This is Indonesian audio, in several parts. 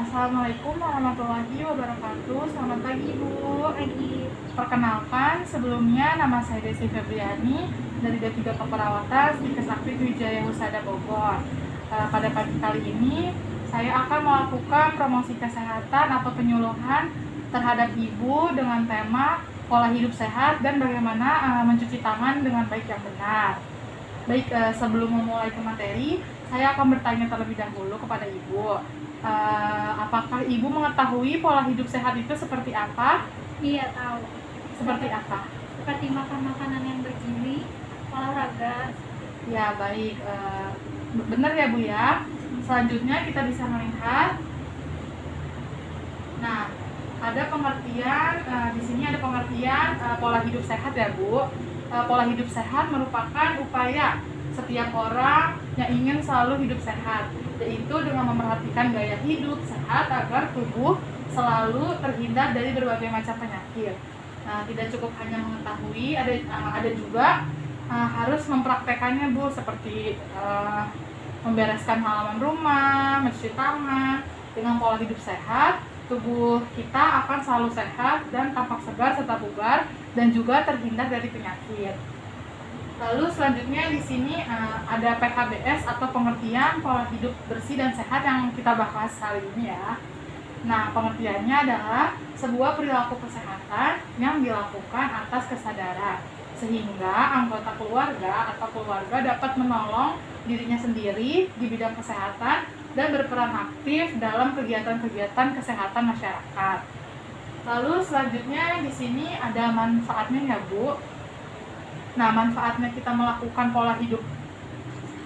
Assalamualaikum warahmatullahi wabarakatuh. Selamat pagi Ibu. Pagi. Perkenalkan, sebelumnya nama saya Desi Febriani dari D3 Keperawatan Stikes Aktif Wijaya Husada Bogor. Pada pagi kali ini saya akan melakukan promosi kesehatan atau penyuluhan terhadap Ibu dengan tema pola hidup sehat dan bagaimana mencuci tangan dengan baik yang benar. Baik, sebelum memulai ke materi, saya akan bertanya terlebih dahulu kepada Ibu. Apakah Ibu mengetahui pola hidup sehat itu seperti apa? Iya, tahu. Seperti apa? Seperti makan makanan yang bergizi, olahraga. Ya, baik. Benar ya Bu ya. Selanjutnya kita bisa melihat. Nah, ada pengertian di sini ada pengertian pola hidup sehat ya Bu. Pola hidup sehat merupakan upaya setiap orang yang ingin selalu hidup sehat, yaitu dengan memperhatikan gaya hidup sehat agar tubuh selalu terhindar dari berbagai macam penyakit. Nah, tidak cukup hanya mengetahui, ada juga harus mempraktekannya Bu, seperti membereskan halaman rumah, mencuci tangan. Dengan pola hidup sehat, tubuh kita akan selalu sehat dan tampak segar serta bugar dan juga terhindar dari penyakit. Lalu selanjutnya di sini ada PHBS atau pengertian pola hidup bersih dan sehat yang kita bahas kali ini ya. Nah, pengertiannya adalah sebuah perilaku kesehatan yang dilakukan atas kesadaran sehingga anggota keluarga atau keluarga dapat menolong dirinya sendiri di bidang kesehatan dan berperan aktif dalam kegiatan-kegiatan kesehatan masyarakat. Lalu selanjutnya di sini ada manfaatnya ya Bu. Nah, manfaatnya kita melakukan pola hidup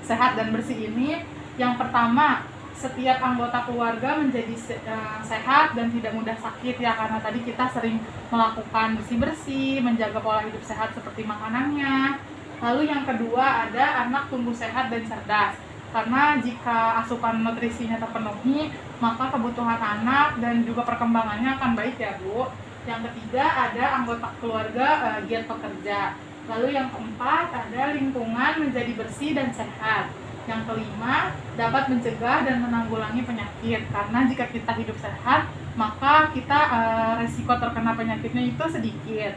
sehat dan bersih ini, yang pertama, setiap anggota keluarga menjadi sehat dan tidak mudah sakit ya, karena tadi kita sering melakukan bersih-bersih, menjaga pola hidup sehat seperti makanannya. Lalu yang kedua, ada anak tumbuh sehat dan cerdas, karena jika asupan nutrisinya terpenuhi, maka kebutuhan anak dan juga perkembangannya akan baik ya Bu. Yang ketiga, ada anggota keluarga giat pekerja. Lalu yang keempat, ada lingkungan menjadi bersih dan sehat. Yang kelima, dapat mencegah dan menanggulangi penyakit, karena jika kita hidup sehat, maka kita resiko terkena penyakitnya itu sedikit.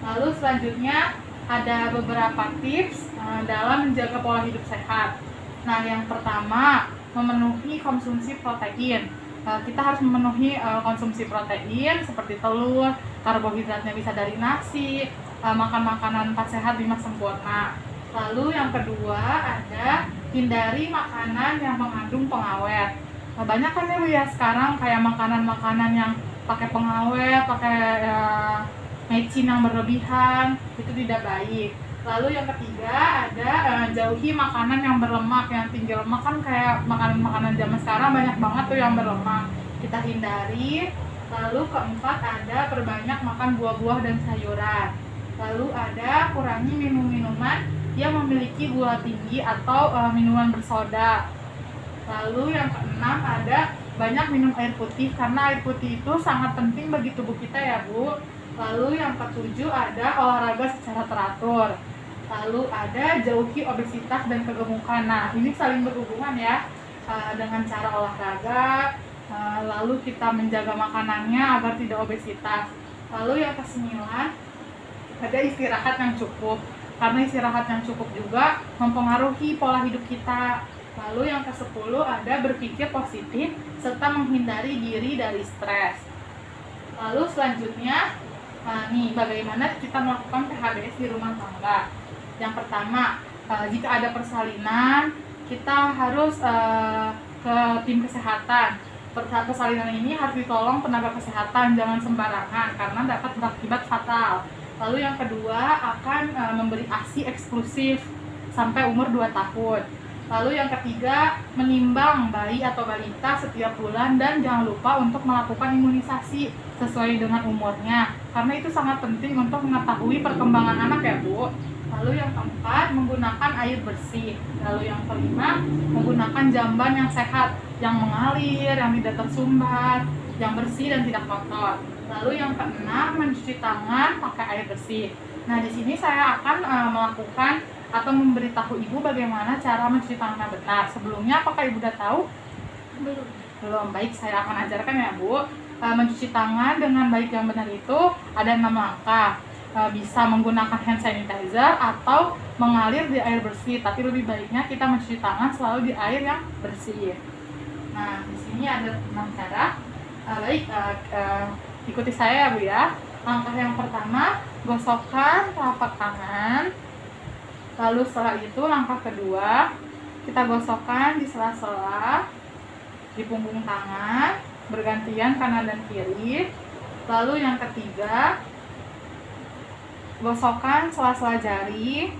Lalu selanjutnya ada beberapa tips dalam menjaga pola hidup sehat. Nah, yang pertama, memenuhi konsumsi protein. Kita harus memenuhi konsumsi protein seperti telur, karbohidratnya bisa dari nasi, makan makanan 4 sehat 5 sempurna. Lalu yang kedua, ada hindari makanan yang mengandung pengawet. Banyak kan ya Bu ya sekarang kayak makanan-makanan yang pakai pengawet, pakai mecin yang berlebihan, itu tidak baik. Lalu yang ketiga, ada jauhi makanan yang berlemak, yang tinggi lemak, kan kayak makanan-makanan zaman sekarang banyak banget tuh yang berlemak, kita hindari. Lalu keempat, ada perbanyak makan buah-buah dan sayuran. Lalu ada kurangi minum minuman yang memiliki gula tinggi atau minuman bersoda. Lalu yang keenam, ada banyak minum air putih, karena air putih itu sangat penting bagi tubuh kita ya Bu. Lalu yang ketujuh, ada olahraga secara teratur. Lalu ada jauhi obesitas dan kegemukan. Nah, ini saling berhubungan ya, dengan cara olahraga. Lalu kita menjaga makanannya agar tidak obesitas. Lalu yang kesembilan, ada istirahat yang cukup, karena istirahat yang cukup juga mempengaruhi pola hidup kita. Lalu yang ke-10, ada berpikir positif serta menghindari diri dari stres. Lalu selanjutnya, bagaimana kita melakukan PHBS di rumah tangga. Yang pertama, jika ada persalinan, kita harus ke tim kesehatan. Persalinan ini harus ditolong tenaga kesehatan, jangan sembarangan karena dapat berakibat fatal. Lalu yang kedua, akan memberi ASI eksklusif sampai umur 2 tahun. Lalu yang ketiga, menimbang bayi atau balita setiap bulan dan jangan lupa untuk melakukan imunisasi sesuai dengan umurnya, karena itu sangat penting untuk mengetahui perkembangan anak ya Bu. Lalu yang keempat, menggunakan air bersih. Lalu yang kelima, menggunakan jamban yang sehat, yang mengalir, yang tidak tersumbat, yang bersih dan tidak kotor. Lalu yang keenam, mencuci tangan pakai air bersih. Nah, di sini saya akan melakukan atau memberitahu Ibu bagaimana cara mencuci tangan yang benar. Sebelumnya, apakah Ibu sudah tahu? Belum. Belum. Baik, saya akan ajarkan ya Bu. Mencuci tangan dengan baik yang benar itu ada 6 langkah. Bisa menggunakan hand sanitizer atau mengalir di air bersih, tapi lebih baiknya kita mencuci tangan selalu di air yang bersih. Nah, di sini ada 6 cara. Baik, ikuti saya ya Bu ya. Langkah yang pertama, gosokkan telapak tangan. Lalu setelah itu langkah kedua, kita gosokkan di sela-sela di punggung tangan, bergantian kanan dan kiri. Lalu yang ketiga, gosokkan sela-sela jari.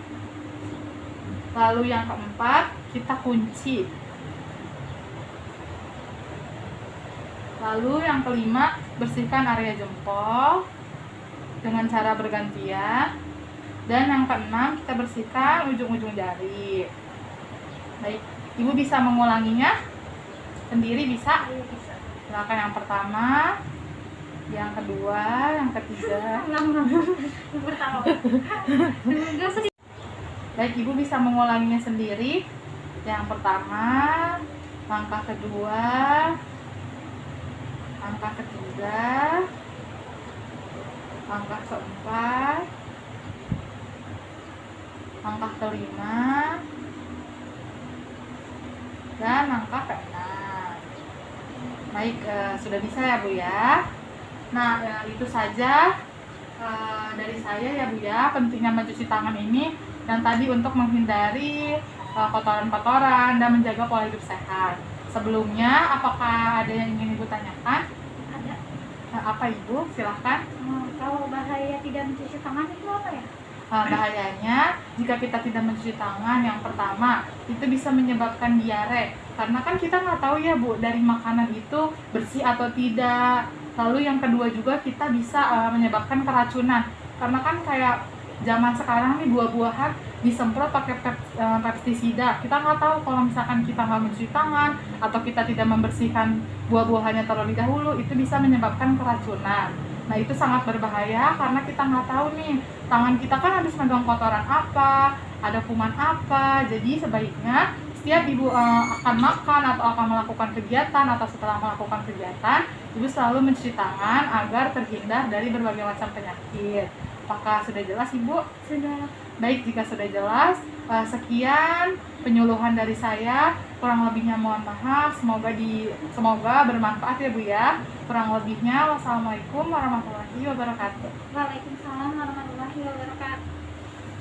Lalu yang keempat, kita kunci. Lalu yang kelima, bersihkan area jempol dengan cara bergantian. Dan yang keenam, kita bersihkan ujung-ujung jari. Baik, Ibu bisa mengulanginya sendiri, bisa? Ayo bisa. Silakan yang pertama, yang kedua, yang ketiga. Yang pertama. Enggak usah. Baik, Ibu bisa mengulanginya sendiri. Yang pertama, langkah kedua, langkah ketiga, langkah keempat, langkah kelima, dan langkah keenam. Baik, sudah bisa ya Bu ya. Nah, itu saja dari saya ya Bu ya, pentingnya mencuci tangan ini dan tadi untuk menghindari kotoran-kotoran dan menjaga pola hidup sehat. Sebelumnya, apakah ada yang ingin Ibu tanyakan? Ada. Apa Ibu? Silahkan. Kalau bahaya tidak mencuci tangan itu apa ya? Bahayanya jika kita tidak mencuci tangan, yang pertama itu bisa menyebabkan diare, karena kan kita nggak tahu ya Bu dari makanan itu bersih atau tidak. Lalu yang kedua juga kita bisa menyebabkan keracunan, karena kan kayak zaman sekarang nih buah-buahan disemprot pakai pestisida. Kita nggak tahu kalau misalkan kita nggak mencuci tangan atau kita tidak membersihkan buah-buahannya terlebih dahulu, itu bisa menyebabkan keracunan. Nah, itu sangat berbahaya karena kita nggak tahu nih tangan kita kan habis megang kotoran apa, ada kuman apa. Jadi sebaiknya setiap Ibu akan makan atau akan melakukan kegiatan atau setelah melakukan kegiatan, Ibu selalu mencuci tangan agar terhindar dari berbagai macam penyakit. Apakah sudah jelas Ibu? Sudah. Baik, jika sudah jelas, sekian penyuluhan dari saya. Kurang lebihnya mohon maaf. Semoga bermanfaat ya Bu ya. Kurang lebihnya, wassalamualaikum warahmatullahi wabarakatuh. Waalaikumsalam warahmatullahi wabarakatuh.